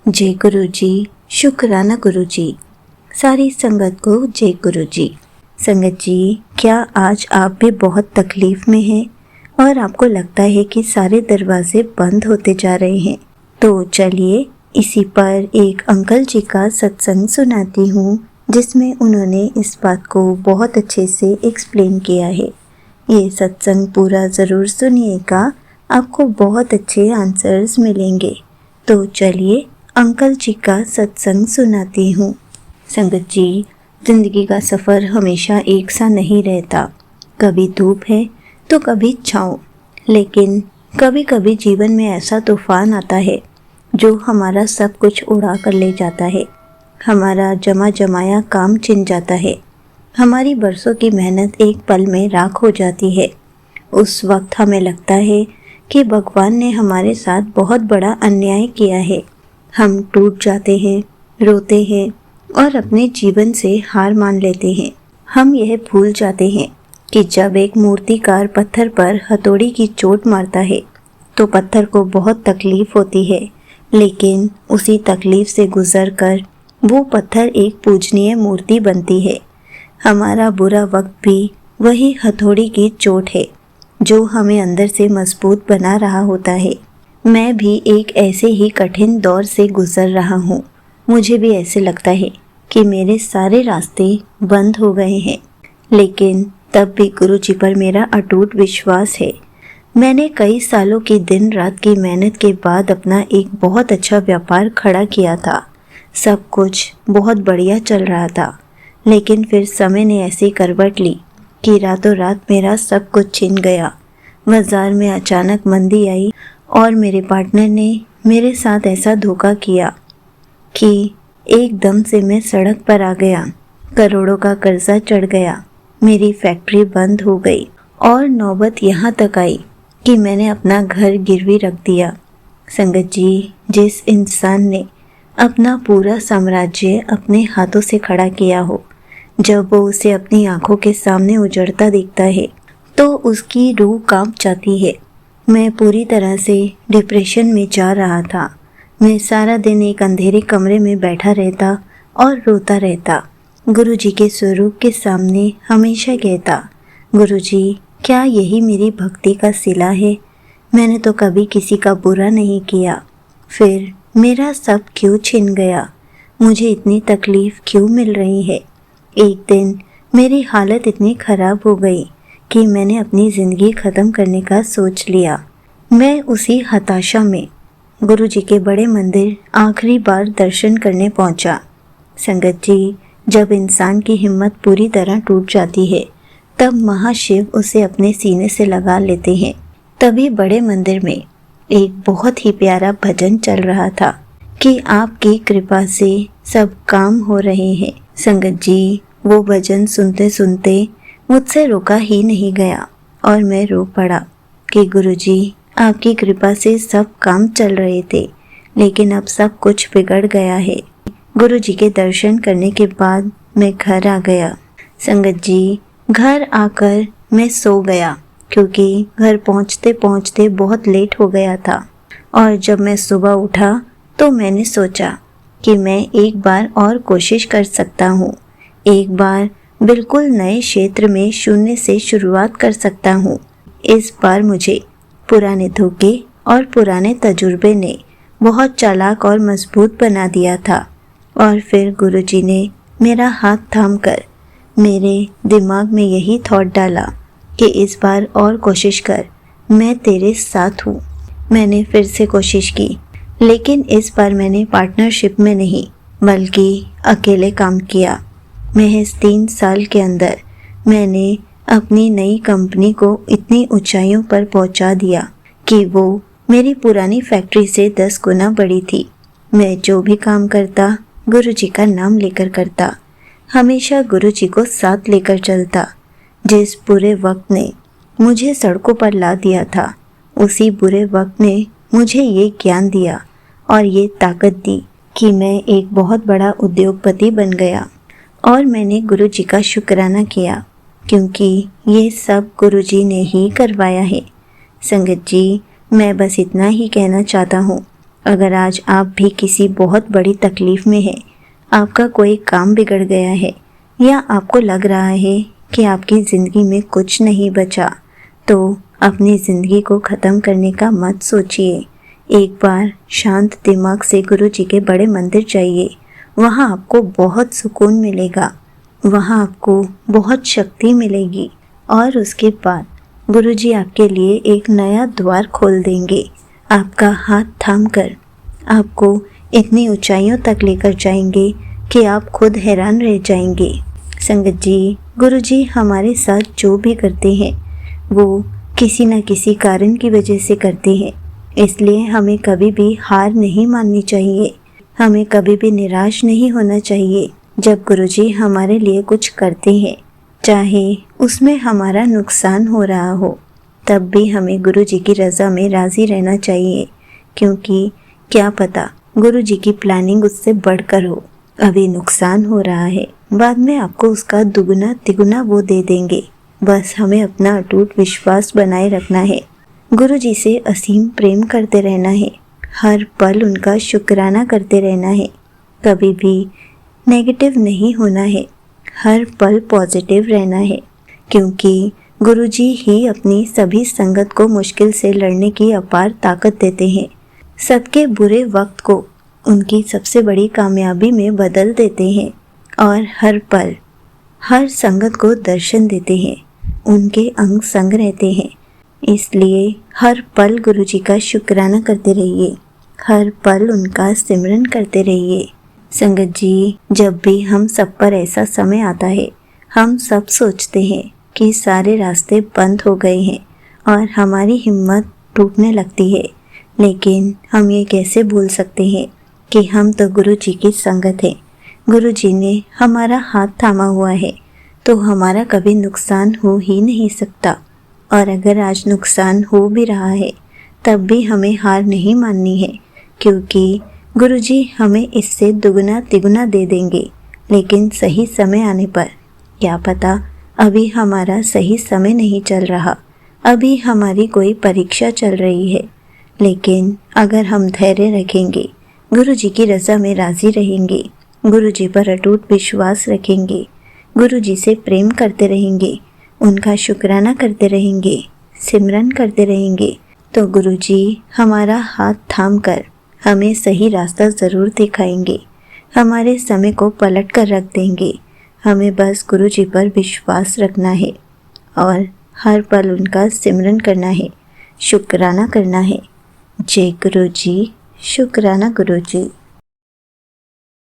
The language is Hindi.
जय गुरु जी। शुक्राना गुरु जी। सारी संगत को जय गुरु जी। संगत जी, क्या आज आप भी बहुत तकलीफ में हैं और आपको लगता है कि सारे दरवाजे बंद होते जा रहे हैं? तो चलिए इसी पर एक अंकल जी का सत्संग सुनाती हूँ, जिसमें उन्होंने इस बात को बहुत अच्छे से एक्सप्लेन किया है। ये सत्संग पूरा ज़रूर सुनिएगा, आपको बहुत अच्छे आंसर्स मिलेंगे। तो चलिए अंकल जी का सत्संग सुनाती हूँ। संगत जी, जिंदगी का सफ़र हमेशा एक सा नहीं रहता। कभी धूप है तो कभी छाँव, लेकिन कभी कभी जीवन में ऐसा तूफान आता है जो हमारा सब कुछ उड़ा कर ले जाता है। हमारा जमा जमाया काम छिन जाता है। हमारी बरसों की मेहनत एक पल में राख हो जाती है। उस वक्त हमें लगता है कि भगवान ने हमारे साथ बहुत बड़ा अन्याय किया है। हम टूट जाते हैं, रोते हैं और अपने जीवन से हार मान लेते हैं। हम यह भूल जाते हैं कि जब एक मूर्तिकार पत्थर पर हथौड़ी की चोट मारता है तो पत्थर को बहुत तकलीफ होती है, लेकिन उसी तकलीफ से गुजरकर वो पत्थर एक पूजनीय मूर्ति बनती है। हमारा बुरा वक्त भी वही हथौड़ी की चोट है जो हमें अंदर से मजबूत बना रहा होता है। मैं भी एक ऐसे ही कठिन दौर से गुजर रहा हूँ। मुझे भी ऐसे लगता है कि मेरे सारे रास्ते बंद हो गए हैं, लेकिन तब भी गुरु जी पर मेरा अटूट विश्वास है। मैंने कई सालों की दिन रात की मेहनत के बाद अपना एक बहुत अच्छा व्यापार खड़ा किया था। सब कुछ बहुत बढ़िया चल रहा था, लेकिन फिर समय ने ऐसी करवट ली कि रातों रात मेरा सब कुछ छिन गया। बाजार में अचानक मंदी आई और मेरे पार्टनर ने मेरे साथ ऐसा धोखा किया कि एकदम से मैं सड़क पर आ गया। करोड़ों का कर्जा चढ़ गया, मेरी फैक्ट्री बंद हो गई और नौबत यहाँ तक आई कि मैंने अपना घर गिरवी रख दिया। संगत जी, जिस इंसान ने अपना पूरा साम्राज्य अपने हाथों से खड़ा किया हो, जब वो उसे अपनी आंखों के सामने उजड़ता दिखता है तो उसकी रूह कांप जाती है। मैं पूरी तरह से डिप्रेशन में जा रहा था। मैं सारा दिन एक अंधेरे कमरे में बैठा रहता और रोता रहता। गुरुजी के स्वरूप के सामने हमेशा कहता, गुरुजी, क्या यही मेरी भक्ति का सिला है? मैंने तो कभी किसी का बुरा नहीं किया, फिर मेरा सब क्यों छिन गया? मुझे इतनी तकलीफ क्यों मिल रही है? एक दिन मेरी हालत इतनी खराब हो गई कि मैंने अपनी ज़िंदगी ख़त्म करने का सोच लिया। मैं उसी हताशा में गुरुजी के बड़े मंदिर आखिरी बार दर्शन करने पहुंचा। संगत जी, जब इंसान की हिम्मत पूरी तरह टूट जाती है तब महाशिव उसे अपने सीने से लगा लेते हैं। तभी बड़े मंदिर में एक बहुत ही प्यारा भजन चल रहा था कि आपकी कृपा से सब काम हो रहे हैं। संगत जी, वो भजन सुनते सुनते मुझसे रोका ही नहीं गया और मैं रो पड़ा कि गुरुजी, आपकी कृपा से सब काम चल रहे थे, लेकिन अब सब कुछ बिगड़ गया है। गुरुजी के दर्शन करने के बाद मैं घर आ गया। संगत जी, घर आकर मैं सो गया क्योंकि घर पहुंचते पहुंचते बहुत लेट हो गया था। और जब मैं सुबह उठा तो मैंने सोचा कि मैं एक बार और कोशिश कर सकता हूँ। एक बार बिल्कुल नए क्षेत्र में शून्य से शुरुआत कर सकता हूँ। इस बार मुझे पुराने धोखे और पुराने तजुर्बे ने बहुत चालाक और मजबूत बना दिया था। और फिर गुरुजी ने मेरा हाथ थामकर मेरे दिमाग में यही थॉट डाला कि इस बार और कोशिश कर, मैं तेरे साथ हूँ। मैंने फिर से कोशिश की, लेकिन इस बार मैंने पार्टनरशिप में नहीं बल्कि अकेले काम किया। महज 3 साल के अंदर मैंने अपनी नई कंपनी को इतनी ऊंचाइयों पर पहुंचा दिया कि वो मेरी पुरानी फैक्ट्री से 10 गुना बड़ी थी। मैं जो भी काम करता गुरुजी का नाम लेकर करता, हमेशा गुरुजी को साथ लेकर चलता। जिस बुरे वक्त ने मुझे सड़कों पर ला दिया था, उसी बुरे वक्त ने मुझे ये ज्ञान दिया और ये ताकत दी कि मैं एक बहुत बड़ा उद्योगपति बन गया। और मैंने गुरुजी का शुक्राना किया क्योंकि ये सब गुरुजी ने ही करवाया है। संगत जी, मैं बस इतना ही कहना चाहता हूँ, अगर आज आप भी किसी बहुत बड़ी तकलीफ़ में हैं, आपका कोई काम बिगड़ गया है या आपको लग रहा है कि आपकी ज़िंदगी में कुछ नहीं बचा, तो अपनी ज़िंदगी को ख़त्म करने का मत सोचिए। एक बार शांत दिमाग से गुरु जी के बड़े मंदिर जाइए। वहाँ आपको बहुत सुकून मिलेगा, वहाँ आपको बहुत शक्ति मिलेगी और उसके बाद गुरु जी आपके लिए एक नया द्वार खोल देंगे। आपका हाथ थामकर आपको इतनी ऊंचाइयों तक लेकर जाएंगे कि आप खुद हैरान रह जाएंगे। संगत जी, गुरु जी हमारे साथ जो भी करते हैं वो किसी न किसी कारण की वजह से करते हैं, इसलिए हमें कभी भी हार नहीं माननी चाहिए, हमें कभी भी निराश नहीं होना चाहिए। जब गुरु जी हमारे लिए कुछ करते हैं, चाहे उसमें हमारा नुकसान हो रहा हो, तब भी हमें गुरु जी की रज़ा में राज़ी रहना चाहिए, क्योंकि क्या पता गुरु जी की प्लानिंग उससे बढ़कर हो। अभी नुकसान हो रहा है, बाद में आपको उसका दुगना तिगुना वो दे देंगे। बस हमें अपना अटूट विश्वास बनाए रखना है, गुरु जी से असीम प्रेम करते रहना है, हर पल उनका शुक्राना करते रहना है, कभी भी नेगेटिव नहीं होना है, हर पल पॉजिटिव रहना है, क्योंकि गुरु जी ही अपनी सभी संगत को मुश्किल से लड़ने की अपार ताकत देते हैं। सबके बुरे वक्त को उनकी सबसे बड़ी कामयाबी में बदल देते हैं और हर पल हर संगत को दर्शन देते हैं, उनके अंग संग रहते हैं। इसलिए हर पल गुरु जी का शुक्राना करते रहिए, हर पल उनका सिमरन करते रहिए। संगत जी, जब भी हम सब पर ऐसा समय आता है, हम सब सोचते हैं कि सारे रास्ते बंद हो गए हैं और हमारी हिम्मत टूटने लगती है, लेकिन हम ये कैसे भूल सकते हैं कि हम तो गुरु जी की संगत हैं। गुरु जी ने हमारा हाथ थामा हुआ है, तो हमारा कभी नुकसान हो ही नहीं सकता। और अगर आज नुकसान हो भी रहा है, तब भी हमें हार नहीं माननी है, क्योंकि गुरु जी हमें इससे दुगना तिगुना दे देंगे। लेकिन सही समय आने पर, क्या पता अभी हमारा सही समय नहीं चल रहा, अभी हमारी कोई परीक्षा चल रही है, लेकिन अगर हम धैर्य रखेंगे, गुरु जी की रज़ा में राज़ी रहेंगे, गुरु जी पर अटूट विश्वास रखेंगे, गुरु जी से प्रेम करते रहेंगे, उनका शुक्राना करते रहेंगे, सिमरन करते रहेंगे, तो गुरु जी हमारा हाथ थाम कर हमें सही रास्ता ज़रूर दिखाएंगे, हमारे समय को पलट कर रख देंगे। हमें बस गुरु जी पर विश्वास रखना है और हर पल उनका सिमरन करना है, शुक्राना करना है। जय गुरु जी, शुक्राना गुरु जी।